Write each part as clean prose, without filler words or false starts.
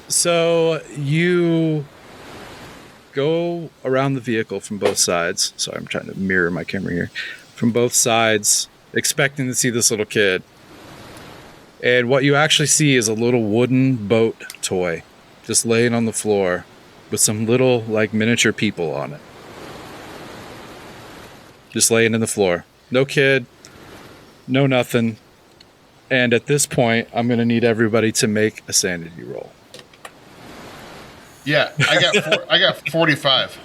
So you go around the vehicle from both sides. Sorry, I'm trying to mirror my camera here. From both sides, expecting to see this little kid. And what you actually see is a little wooden boat toy just laying on the floor with some little, like, miniature people on it. Just laying in the floor. No kid, no nothing. And at this point, I'm going to need everybody to make a sanity roll. Yeah, I got 45.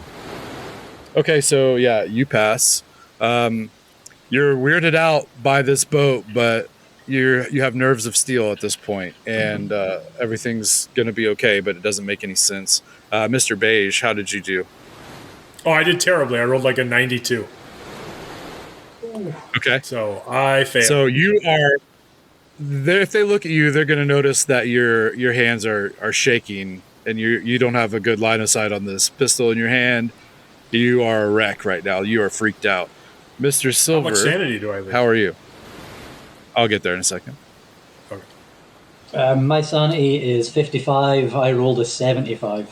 Okay, so yeah, you pass. You're weirded out by this boat, but you have nerves of steel at this point, and everything's gonna be okay. But it doesn't make any sense. Mr. Beige, how did you do? Oh, I did terribly. I rolled like a 92. Okay, so I failed. So you are there. If they look at you, they're gonna notice that your hands are shaking. And you don't have a good line of sight on this pistol in your hand. You are a wreck right now. You are freaked out. Mr. Silver, how much sanity do I lose? How are you? I'll get there in a second. Okay. My sanity is 55. I rolled a 75.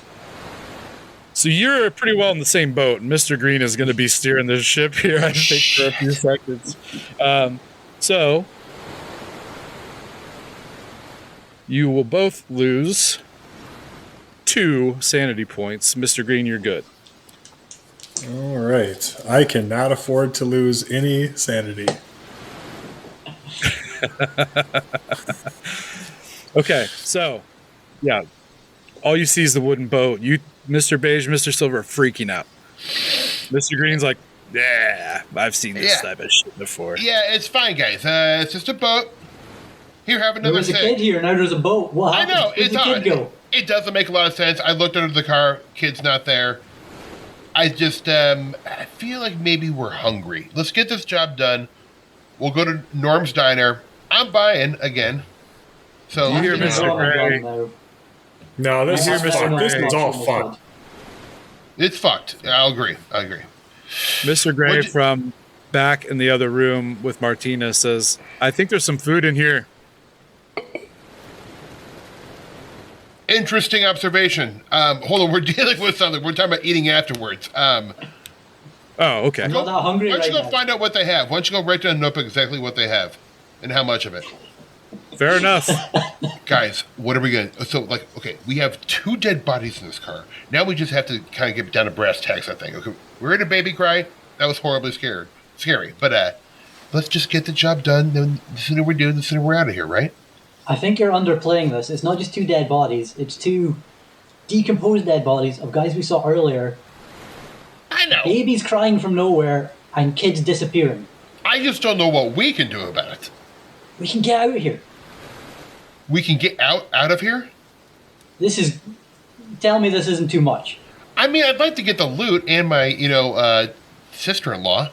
So you're pretty well in the same boat. And Mr. Green is going to be steering the ship here, I think, for a few seconds. So you will both lose 2 sanity points. Mr. Green, you're good. All right. I cannot afford to lose any sanity. Okay, so yeah, all you see is the wooden boat. You, Mr. Beige, Mr. Silver, are freaking out. Mr. Green's like, yeah, I've seen this type of shit before. Yeah, it's fine, guys. It's just a boat. Here, have another. There was a kid here. Now there's a boat. What happened? I know. Where'd the kid go? It doesn't make a lot of sense. I looked under the car. Kid's not there. I just I feel like maybe we're hungry. Let's get this job done. We'll go to Norm's Diner. I'm buying again. So you hear Mr. Gray. No, this is all fun. It's fucked. I'll agree. Mr. Gray from back in the other room with Martina says, I think there's some food in here. Interesting observation. Hold on, we're dealing with something. We're talking about eating afterwards. Oh, okay. I'm not that hungry. Why don't you right go now. find out what they have? Why don't you go write down a notebook exactly what they have and how much of it? Fair enough. Guys, what are we going to... So, like, okay, we have 2 dead bodies in this car. Now we just have to kind of get down to brass tacks, I think. Okay, we're in a baby cry. That was horribly scary. But let's just get the job done. Then the sooner we do, the sooner we're out of here, right? I think you're underplaying this. It's not just 2 dead bodies. It's 2 decomposed dead bodies of guys we saw earlier. I know. Babies crying from nowhere and kids disappearing. I just don't know what we can do about it. We can get out of here. We can get out of here? Tell me this isn't too much. I mean, I'd like to get the loot and my, sister-in-law.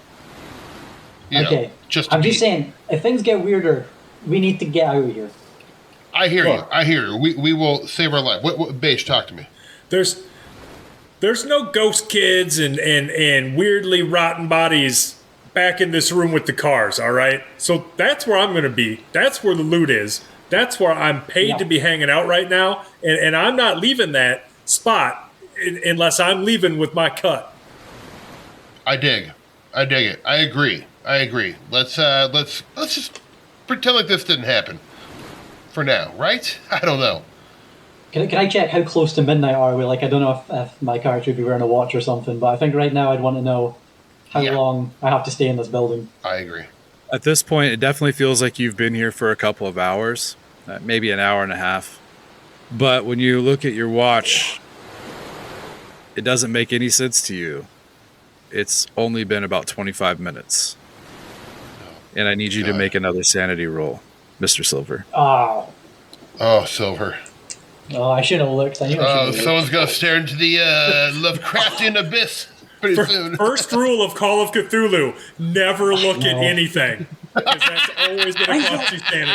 Okay. I'm just saying, if things get weirder, we need to get out of here. I hear you. We will save our life. What Beige, talk to me. There's no ghost kids and weirdly rotten bodies back in this room with the cars, all right? So that's where I'm going to be. That's where the loot is. That's where I'm paid to be hanging out right now. And I'm not leaving that spot unless I'm leaving with my cut. I dig it. I agree. Let's just pretend like this didn't happen for now, right? I don't know. Can I check how close to midnight are we? Like, I don't know if my character would be wearing a watch or something, but I think right now I'd want to know how long I have to stay in this building. I agree. At this point, it definitely feels like you've been here for a couple of hours, maybe an hour and a half. But when you look at your watch, it doesn't make any sense to you. It's only been about 25 minutes. And I need you to make another sanity roll, Mr. Silver. Oh, Silver. Oh, I should have looked. I knew I should have someone's going to stare into the Lovecraftian abyss pretty soon. First rule of Call of Cthulhu, never look at anything. Because that's always going to cost you sanity.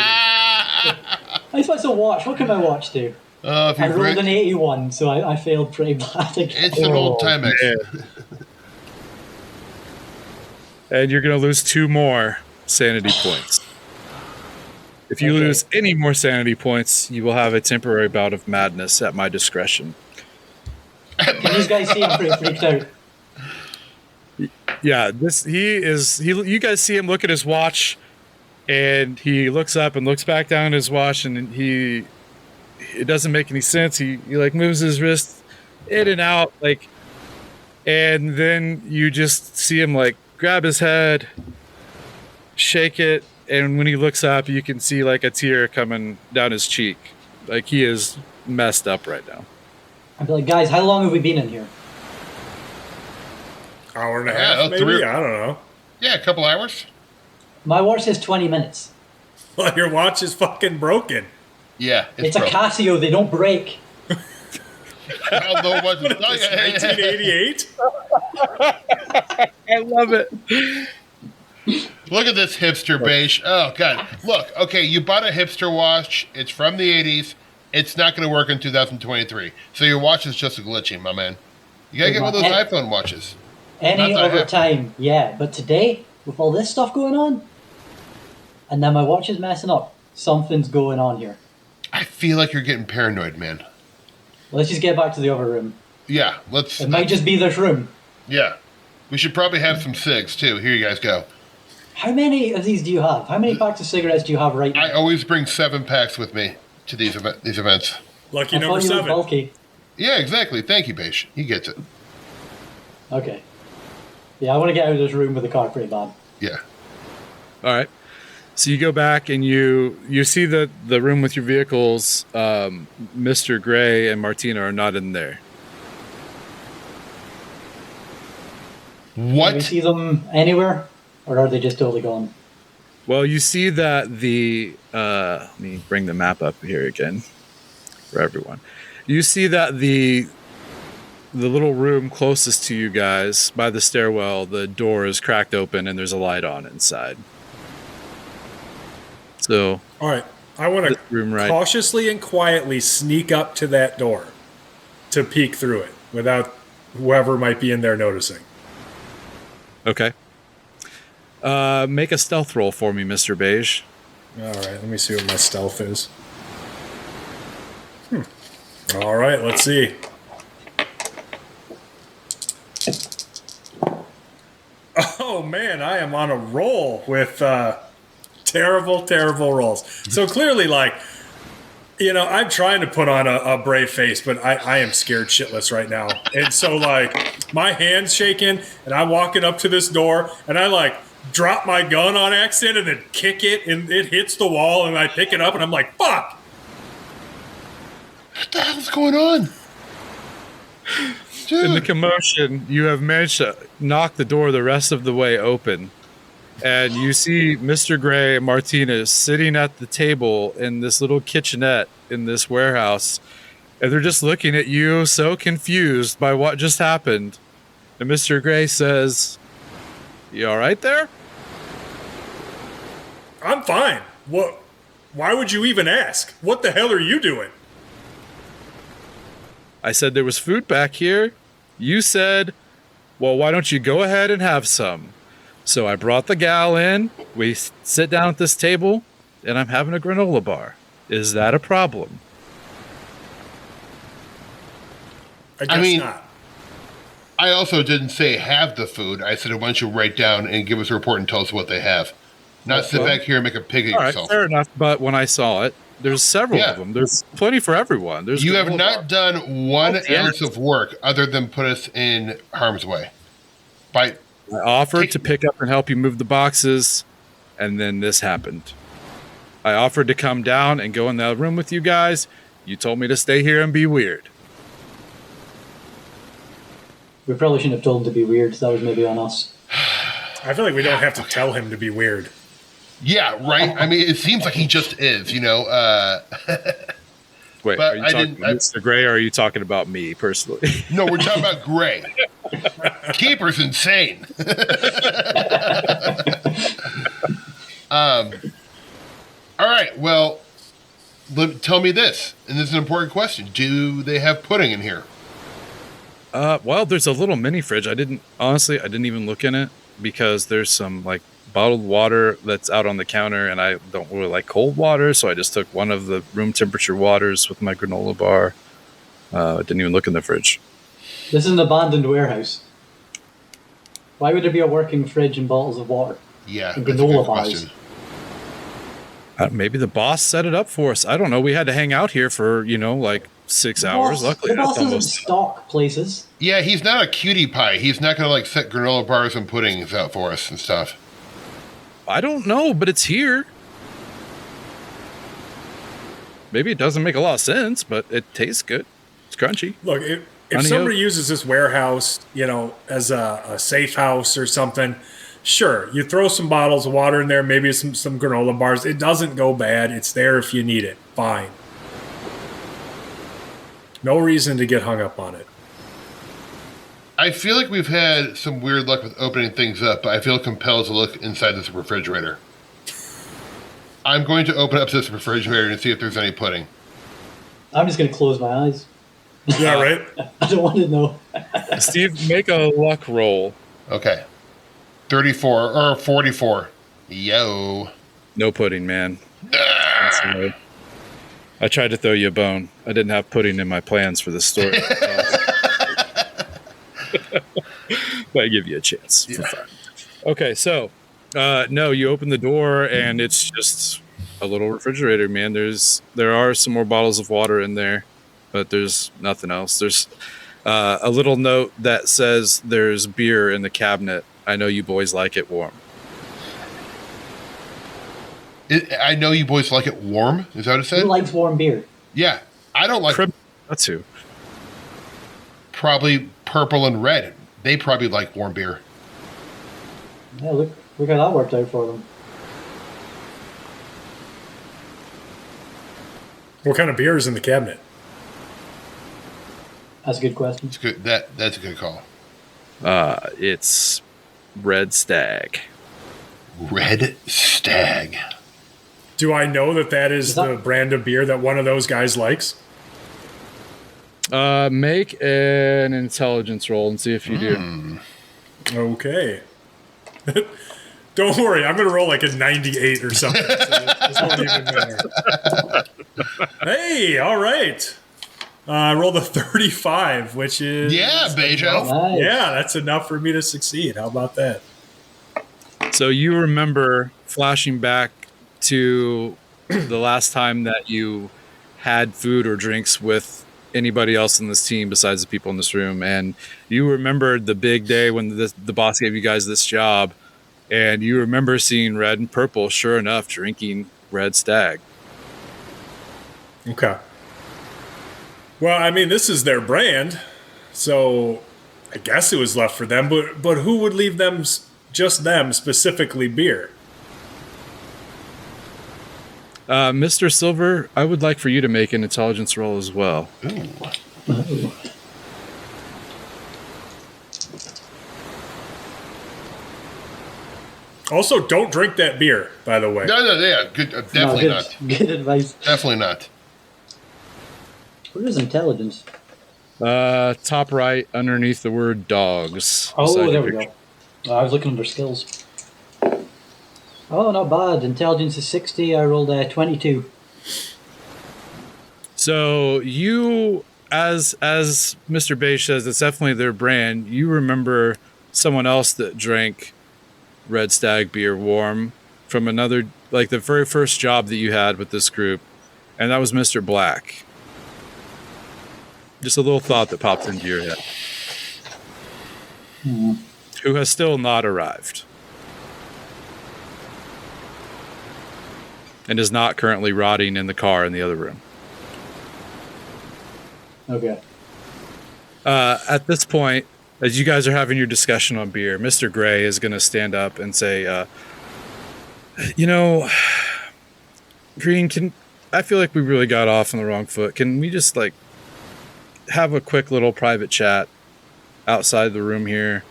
I'm supposed to watch. What can my watch do? I rolled an 81, so I failed pretty bad. It's an old Timex. And you're going to lose 2 more sanity points. If you lose any more sanity points, you will have a temporary bout of madness at my discretion. Can these guys see I'm pretty freaked out? Yeah, you guys see him look at his watch, and he looks up and looks back down at his watch, and it doesn't make any sense. He like moves his wrist in and out, like, and then you just see him like grab his head, shake it, and when he looks up, you can see like a tear coming down his cheek. Like he is messed up right now. I'd be like, guys, how long have we been in here? Hour and a half, maybe? I don't know. Yeah, a couple hours. My watch says 20 minutes. Well, your watch is fucking broken. Yeah, it's a Casio. They don't break. Although what is 1988? I love it. Look at this hipster beige. Oh, God. Look, okay, you bought a hipster watch. It's from the 80s. It's not going to work in 2023. So your watch is just a glitching, my man. You got to get one of those iPhone watches. Any other time, yeah. But today, with all this stuff going on, and now my watch is messing up, something's going on here. I feel like you're getting paranoid, man. Let's just get back to the other room. Yeah, It might just be this room. Yeah. We should probably have some cigs, too. Here you guys go. How many of these do you have? How many packs of cigarettes do you have right now? I always bring 7 packs with me to these events. Lucky number 7. Bulky. Yeah, exactly. Thank you, Beige. He gets it. Okay. Yeah, I want to get out of this room with the car pretty bad. Yeah. All right. So you go back and you see the room with your vehicles. Mr. Gray and Martina are not in there. What? Can we see them anywhere? Or are they just totally gone? Well, you see that let me bring the map up here again for everyone. You see that the little room closest to you guys by the stairwell, the door is cracked open and there's a light on inside. So, all right, I want to cautiously and quietly sneak up to that door to peek through it without whoever might be in there noticing. Okay. Make a stealth roll for me, Mr. Beige. All right, let me see what my stealth is. All right, let's see. Oh, man, I am on a roll with terrible, terrible rolls. So clearly, like, you know, I'm trying to put on a brave face, but I am scared shitless right now. And so, like, my hand's shaking, and I'm walking up to this door, and I, like, drop my gun on accident and then kick it, and it hits the wall, and I pick it up, and I'm like, fuck! What the hell's going on? Dude. In the commotion, you have managed to knock the door the rest of the way open. And you see Mr. Gray and Martinez sitting at the table in this little kitchenette in this warehouse. And they're just looking at you, so confused by what just happened. And Mr. Gray says, "You all right there?" I'm fine. What? Why would you even ask? What the hell are you doing? I said there was food back here. You said, well, why don't you go ahead and have some? So I brought the gal in. We sit down at this table, and I'm having a granola bar. Is that a problem? I guess mean, not. I also didn't say have the food. I said, why don't you write down and give us a report and tell us what they have. Not sit back here and make a pig of All right, yourself. fair enough. But when I saw it, there's several of them. There's plenty for everyone. You have not done 1 ounce of work other than put us in harm's way. I offered to pick up and help you move the boxes, and then this happened. I offered to come down and go in that room with you guys. You told me to stay here and be weird. We probably shouldn't have told him to be weird. So that was maybe on us. I feel like we don't have to tell him to be weird. Yeah, right. I mean, it seems like he just is, Wait, but are you talking about Mr. Gray, or are you talking about me personally? No, we're talking about Gray. Keeper's insane. All right, well, tell me this, and this is an important question. Do they have pudding in here? Well, there's a little mini fridge. I didn't even look in it because there's some like bottled water that's out on the counter, and I don't really like cold water, so I just took one of the room temperature waters with my granola bar. I didn't even look in the fridge. This is an abandoned warehouse. Why would there be a working fridge and bottles of water? Yeah, and that's a good granola question. bars? Maybe the boss set it up for us. I don't know. We had to hang out here for, like 6 hours. Luckily, the boss that's doesn't almost stock places. Yeah, he's not a cutie pie. He's not going to like set granola bars and puddings out for us and stuff. I don't know, but it's here. Maybe it doesn't make a lot of sense, but it tastes good. It's crunchy. Look, if somebody uses this warehouse, as a safe house or something, sure, you throw some bottles of water in there, maybe some granola bars. It doesn't go bad. It's there if you need it. Fine. No reason to get hung up on it. I feel like we've had some weird luck with opening things up, but I feel compelled to look inside this refrigerator. I'm going to open up this refrigerator and see if there's any pudding. I'm just going to close my eyes. Yeah, right? I don't want to know. Steve, make a luck roll. Okay. 34 or 44. Yo. No pudding, man. I tried to throw you a bone. I didn't have pudding in my plans for this story. But I give you a chance for fun. Okay, so no, you open the door and it's just a little refrigerator, man. There are some more bottles of water in there, but there's nothing else. There's a little note that says there's beer in the cabinet. I know you boys like it warm. I know you boys like it warm. Is that what it said? Who likes warm beer? Yeah, I don't like. That's who. Probably purple and red. They probably like warm beer. Yeah, look how that worked out for them. What kind of beer is in the cabinet? That's a good question. It's good. That's a good call. It's Red Stag. Red Stag. Do I know that is the brand of beer that one of those guys likes? Make an intelligence roll and see if you do. Okay. Don't worry, I'm going to roll like a 98 or something. So this won't even matter. Hey, all right. I rolled a 35, which is... Yeah, Bejo. Nice. Yeah, that's enough for me to succeed. How about that? So you remember flashing back to the last time that you had food or drinks with anybody else in this team besides the people in this room, and you remembered the big day when the boss gave you guys this job, and you remember seeing Red and Purple, sure enough, drinking Red Stag. Okay. Well, I mean, this is their brand, so I guess it was left for them, but who would leave them, just them, specifically beer? Mr. Silver, I would like for you to make an intelligence roll as well. Ooh. Also, don't drink that beer, by the way. No, yeah, good. Definitely not. Good advice. Definitely not. Where is intelligence? Top right, underneath the word dogs. Oh, Beside there your we picture. go. I was looking under skills. Oh, not bad. Intelligence is 60. I rolled a 22. So you, as Mr. Beige says, it's definitely their brand. You remember someone else that drank Red Stag beer warm from another, like the very first job that you had with this group, and that was Mr. Black. Just a little thought that popped into your head. Who has still not arrived. And is not currently rotting in the car in the other room. Okay. At this point, as you guys are having your discussion on beer, Mr. Gray is going to stand up and say, Green, I feel like we really got off on the wrong foot. Can we just have a quick little private chat outside the room here?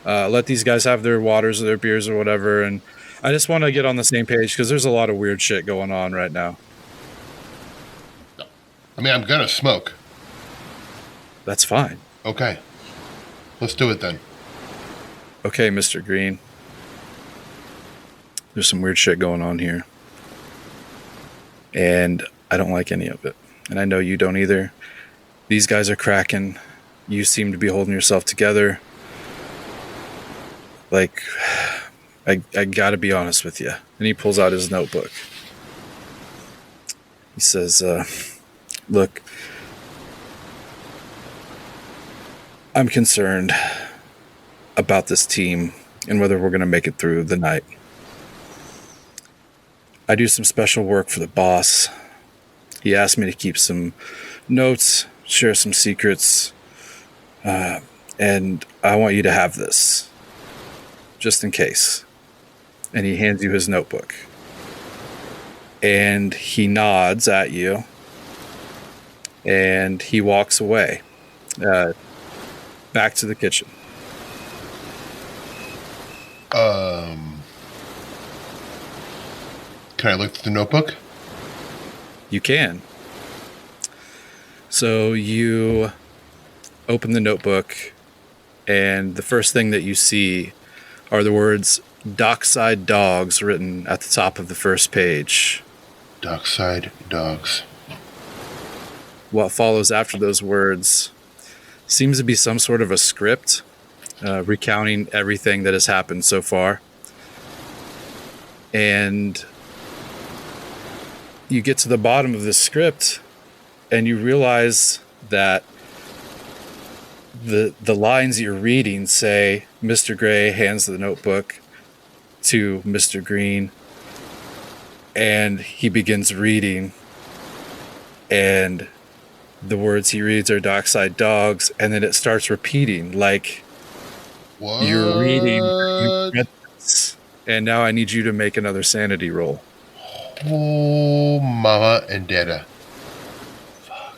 Let these guys have their waters or their beers or whatever. And I just want to get on the same page because there's a lot of weird shit going on right now. I mean, I'm going to smoke. That's fine. Okay. Let's do it then. Okay, Mr. Green. There's some weird shit going on here. And I don't like any of it. And I know you don't either. These guys are cracking. You seem to be holding yourself together. I gotta be honest with you. And he pulls out his notebook. He says, look, I'm concerned about this team and whether we're going to make it through the night. I do some special work for the boss. He asked me to keep some notes, share some secrets, and I want you to have this, just in case. And he hands you his notebook. And he nods at you, and he walks away. Back to the kitchen. Can I look at the notebook? You can. So you open the notebook, and the first thing that you see are the words Dockside Dogs written at the top of the first page. Dockside Dogs. What follows after those words seems to be some sort of a script recounting everything that has happened so far. And you get to the bottom of this script and you realize that the lines you're reading say Mr. Gray hands the notebook to Mr. Green and he begins reading, and the words he reads are Dockside Dogs, and then it starts repeating like What? you're reading. You read this, and now I need you to make another sanity roll. Oh, mama and dada. Fuck.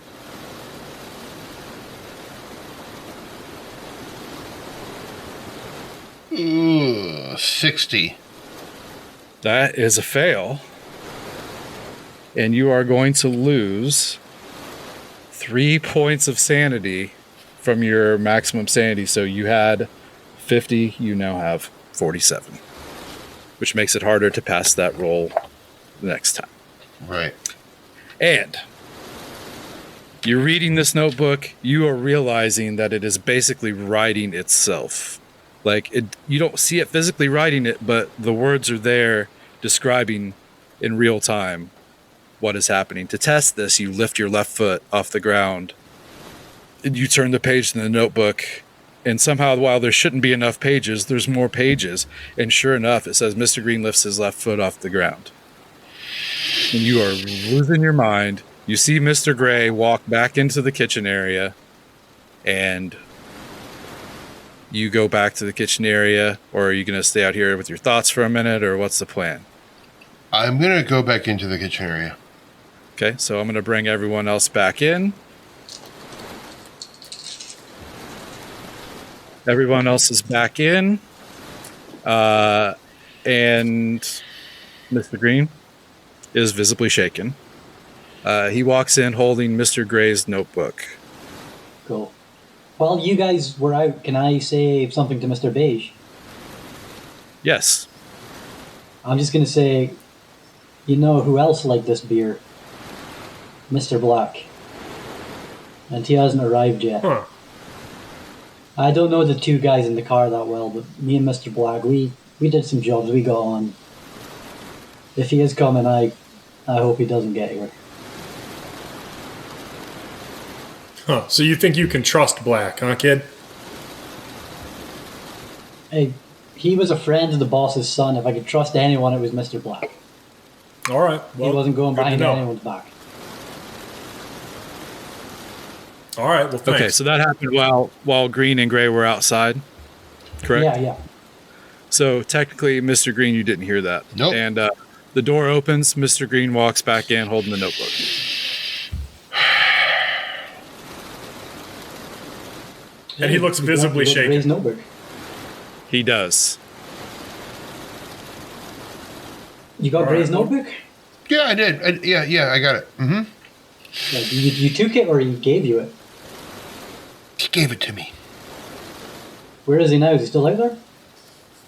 Ooh, 60. That is a fail. And you are going to lose 3 points of sanity from your maximum sanity. So you had 50, you now have 47. Which makes it harder to pass that roll the next time. Right. And you're reading this notebook, you are realizing that it is basically writing itself. You don't see it physically writing it, but the words are there describing in real time what is happening. To test this, you lift your left foot off the ground. And you turn the page in the notebook, and somehow, while there shouldn't be enough pages, there's more pages. And sure enough, it says Mr. Green lifts his left foot off the ground. And you are losing your mind. You see Mr. Gray walk back into the kitchen area, and you go back to the kitchen area, or are you going to stay out here with your thoughts for a minute, or what's the plan? I'm going to go back into the kitchen area. Okay, so I'm going to bring everyone else back in. Everyone else is back in. And Mr. Green is visibly shaken. He walks in holding Mr. Gray's notebook. Cool. While you guys were out, can I say something to Mr. Beige? Yes. I'm just going to say, you know who else liked this beer? Mr. Black. And he hasn't arrived yet. Huh. I don't know the two guys in the car that well, but me and Mr. Black, we did some jobs, we got on. If he is coming, I hope he doesn't get here. Huh. So you think you can trust Black, huh, kid? Hey, he was a friend of the boss's son. If I could trust anyone, it was Mr. Black. All right. Well, He wasn't going good to behind know. anyone's back. All right. Well, thanks. Okay, so that happened while Green and Gray were outside, correct? Yeah. So technically, Mr. Green, you didn't hear that. Nope. And the door opens. Mr. Green walks back in holding the notebook. And he looks visibly He got shaken. Gray's notebook. He does. You got All right, Gray's well- notebook? Yeah, I did. Yeah, I got it. Mm-hmm. Like, you took it or he gave you it? He gave it to me. Where is he now? Is he still out there?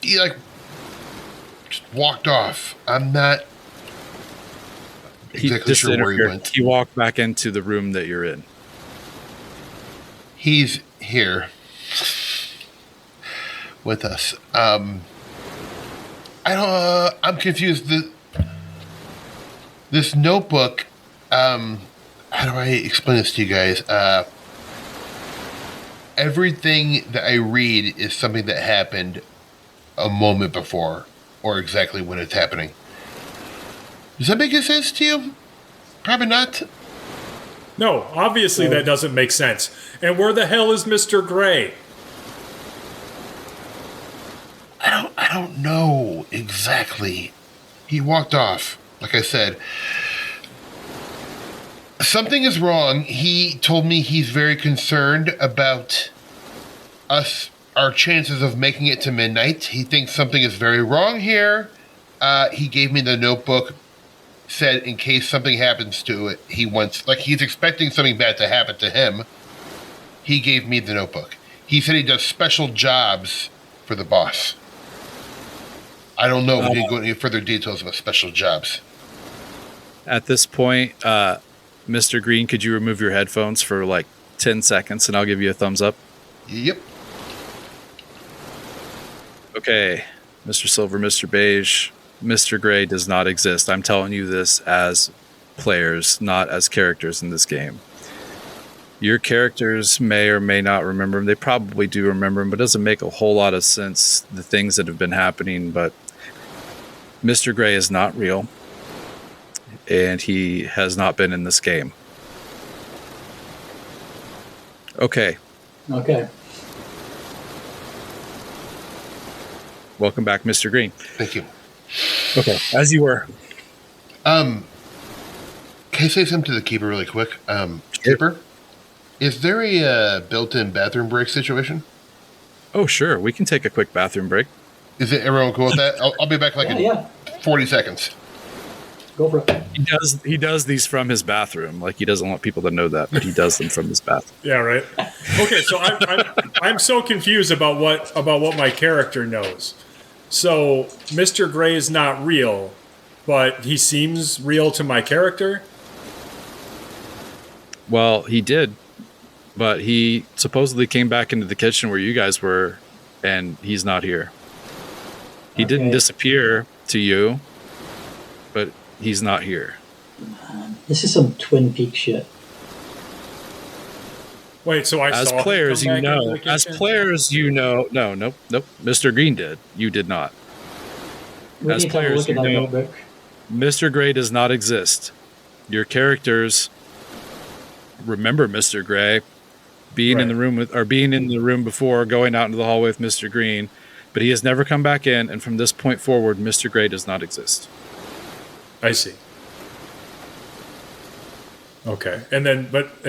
He just walked off. I'm not exactly Just sure to where he interfere, went. he walked back into the room that you're in. He's here with us. I'm confused. This notebook. How do I explain this to you guys? Everything that I read is something that happened a moment before, or exactly when it's happening. Does that make any sense to you? Probably not. No, obviously that doesn't make sense. And where the hell is Mr. Gray? I don't know exactly. He walked off, like I said. Something is wrong. He told me he's very concerned about our chances of making it to midnight. He thinks something is very wrong here. He gave me the notebook, said in case something happens to it, he's expecting something bad to happen to him. He gave me the notebook. He said he does special jobs for the boss. I don't know. We didn't go into any further details about special jobs. At this point, Mr. Green, could you remove your headphones for like 10 seconds and I'll give you a thumbs up? Yep. Okay, Mr. Silver, Mr. Beige, Mr. Gray does not exist. I'm telling you this as players, not as characters in this game. Your characters may or may not remember him. They probably do remember him, but it doesn't make a whole lot of sense, the things that have been happening. But Mr. Gray is not real, and he has not been in this game. Okay, Okay. welcome back, Mr. Green. Thank you. Okay, as you were. Can I say something to the keeper really quick? Keeper, is there a built-in bathroom break situation? Oh, sure. We can take a quick bathroom break. Is it everyone cool with that? I'll be back Yeah. 40 seconds. Go for it. He does these from his bathroom. Like, he doesn't want people to know that, but he does them from his bathroom. Yeah, right. Okay, so I'm so confused about what my character knows. So Mr. Gray is not real, but he seems real to my character. Well, he did, but he supposedly came back into the kitchen where you guys were, and he's not here. He didn't Okay. disappear to you, but he's not here. This is some Twin Peaks shit. Wait, so I As saw him players, come you back into know. the As kitchen? players, you know. No, nope. Mr. Green did. You did not. We As need to have a players, look at you that know. notebook. Mr. Gray does not exist. Your characters remember Mr. Gray being in Right. the room with, or being in the room before, going out into the hallway with Mr. Green, but he has never come back in. And from this point forward, Mr. Gray does not exist. I see. Okay, and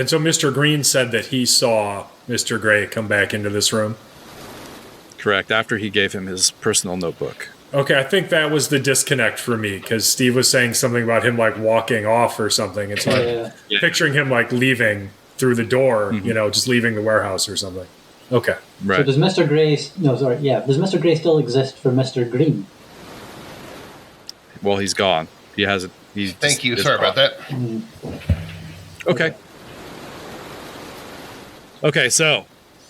so Mr. Green said that he saw Mr. Gray come back into this room. Correct. After he gave him his personal notebook. Okay, I think that was the disconnect for me because Steve was saying something about him like walking off or something. It's like Yeah. Yeah. picturing him like leaving through the door, just leaving the warehouse or something. Okay. So Right. does Mr. Gray... No, sorry. Yeah. Does Mr. Gray still exist for Mr. Green? Well, he's gone. He hasn't. Thank you. Sorry about that. Okay. Okay, so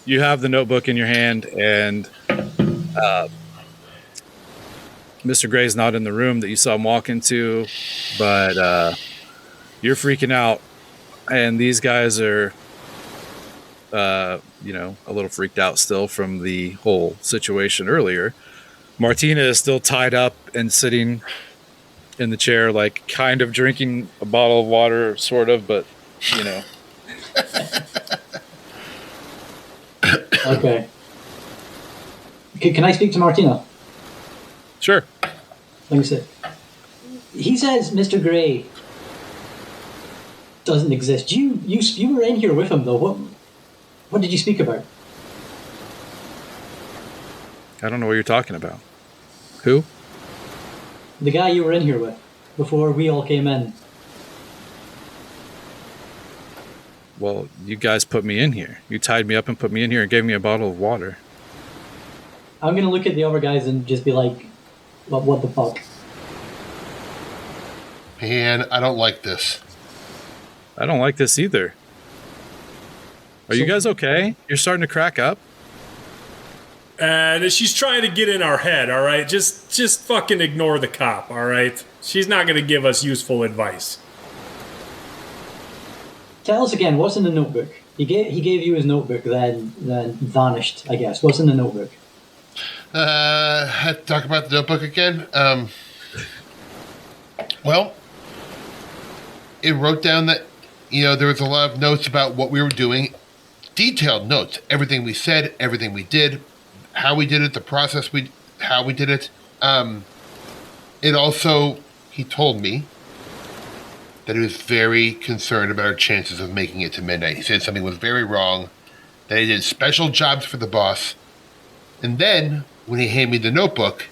you have the notebook in your hand, and Mr. Gray's not in the room that you saw him walk into, but you're freaking out, and these guys are, a little freaked out still from the whole situation earlier. Martina is still tied up and sitting in the chair, like kind of drinking a bottle of water, sort of, but Okay. Can I speak to Martina? Sure. Let me see. He says Mr. Gray doesn't exist. You were in here with him though. What did you speak about? I don't know what you're talking about. Who? The guy you were in here with before we all came in. Well, you guys put me in here. You tied me up and put me in here and gave me a bottle of water. I'm gonna look at the other guys and just be like, what the fuck? Man, I don't like this. I don't like this either. Are you guys okay? You're starting to crack up? And she's trying to get in our head, all right? Just fucking ignore the cop, all right? She's not going to give us useful advice. Tell us again, what's in the notebook? He gave you his notebook, then vanished, I guess. What's in the notebook? Talk about the notebook again. Well, it wrote down that, there was a lot of notes about what we were doing. Detailed notes. Everything we said, everything we did, how we did it, the process how we did it. It also, he told me that he was very concerned about our chances of making it to midnight. He said something was very wrong, that he did special jobs for the boss. And then, when he handed me the notebook,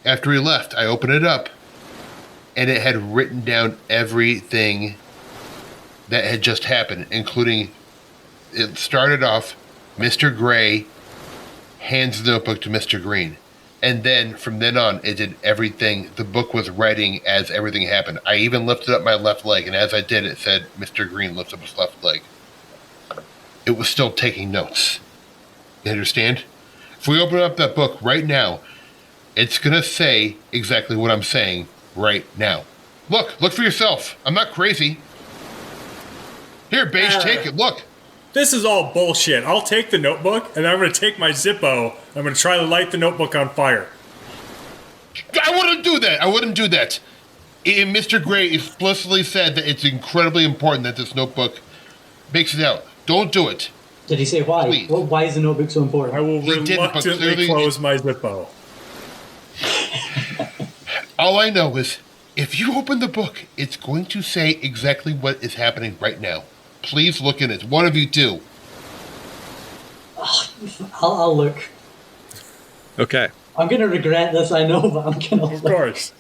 after he left, I opened it up, and it had written down everything that had just happened, including, it started off, Mr. Gray hands the notebook to Mr. Green. And then, from then on, it did everything. The book was writing as everything happened. I even lifted up my left leg, and as I did, it said, Mr. Green lifts up his left leg. It was still taking notes. You understand? If we open up that book right now, it's going to say exactly what I'm saying right now. Look for yourself. I'm not crazy. Here, Beige, take it. Look. This is all bullshit. I'll take the notebook, and I'm going to take my Zippo. I'm going to try to light the notebook on fire. I wouldn't do that. And Mr. Gray explicitly said that it's incredibly important that this notebook makes it out. Don't do it. Did he say why? Please. Why is the notebook so important? I will reluctantly close my Zippo. All I know is, if you open the book, it's going to say exactly what is happening right now. Please look in it. One of you do. I'll look. Okay. I'm going to regret this, I know, but I'm going to look. Of course.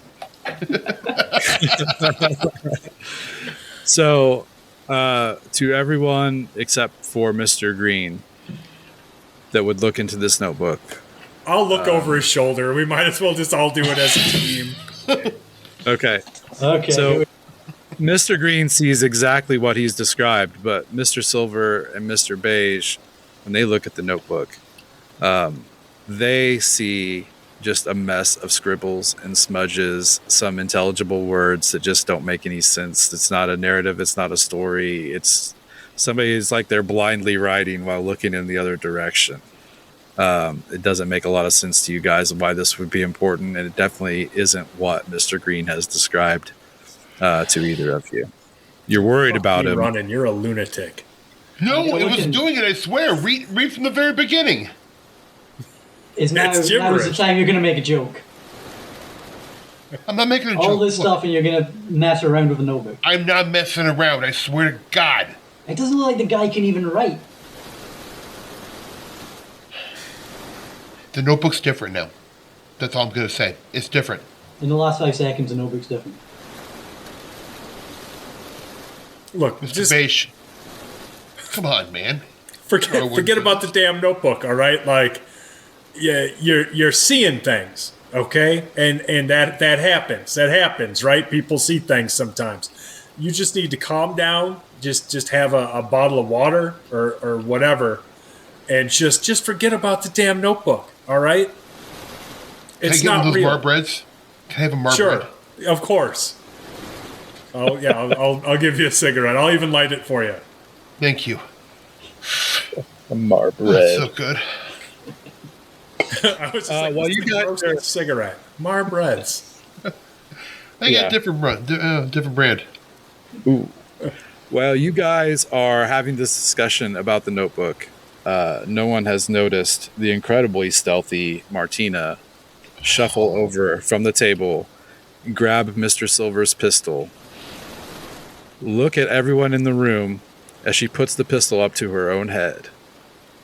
So, to everyone except for Mr. Green that would look into this notebook. I'll look over his shoulder. We might as well just all do it as a team. Okay. Okay. So, Mr. Green sees exactly what he's described, but Mr. Silver and Mr. Beige, when they look at the notebook, they see just a mess of scribbles and smudges, some intelligible words that just don't make any sense. It's not a narrative. It's not a story. It's somebody's like they're blindly writing while looking in the other direction. It doesn't make a lot of sense to you guys why this would be important, and it definitely isn't what Mr. Green has described to either of you. You're worried about him. Running, you're a lunatic. No, it was doing it, I swear. Read from the very beginning. Now is the time you're going to make a joke. I'm not making a joke. All this stuff and you're going to mess around with a notebook. I'm not messing around, I swear to God. It doesn't look like the guy can even write. The notebook's different now. That's all I'm going to say. It's different. In the last 5 seconds, the notebook's different. Look, Mr. Beige. Come on, man. Forget about the damn notebook, all right? Like, yeah, you're seeing things. Okay, and that happens, right? People see things sometimes. You just need to calm down. Just have a bottle of water or whatever, and just forget about the damn notebook. All right, Can I it's get one not of those real. Marbreads? Can I have a Marbread? Sure, of course. Oh yeah, I'll give you a cigarette. I'll even light it for you. Thank you. A Mar Oh, bread. that's so good. I was just like, well, what's you the guys grossest are- cigarette? Mar-Breads. I Yeah. got different brand. Ooh. Well, you guys are having this discussion about the notebook. No one has noticed the incredibly stealthy Martina shuffle over from the table, grab Mr. Silver's pistol, look at everyone in the room as she puts the pistol up to her own head,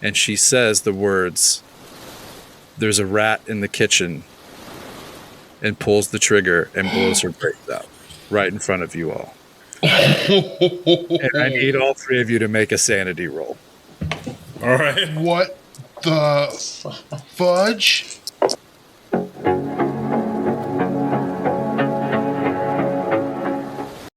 and she says the words, "There's a rat in the kitchen," and pulls the trigger and blows her brains out right in front of you all. And I need all three of you to make a sanity roll. All right. What the fudge?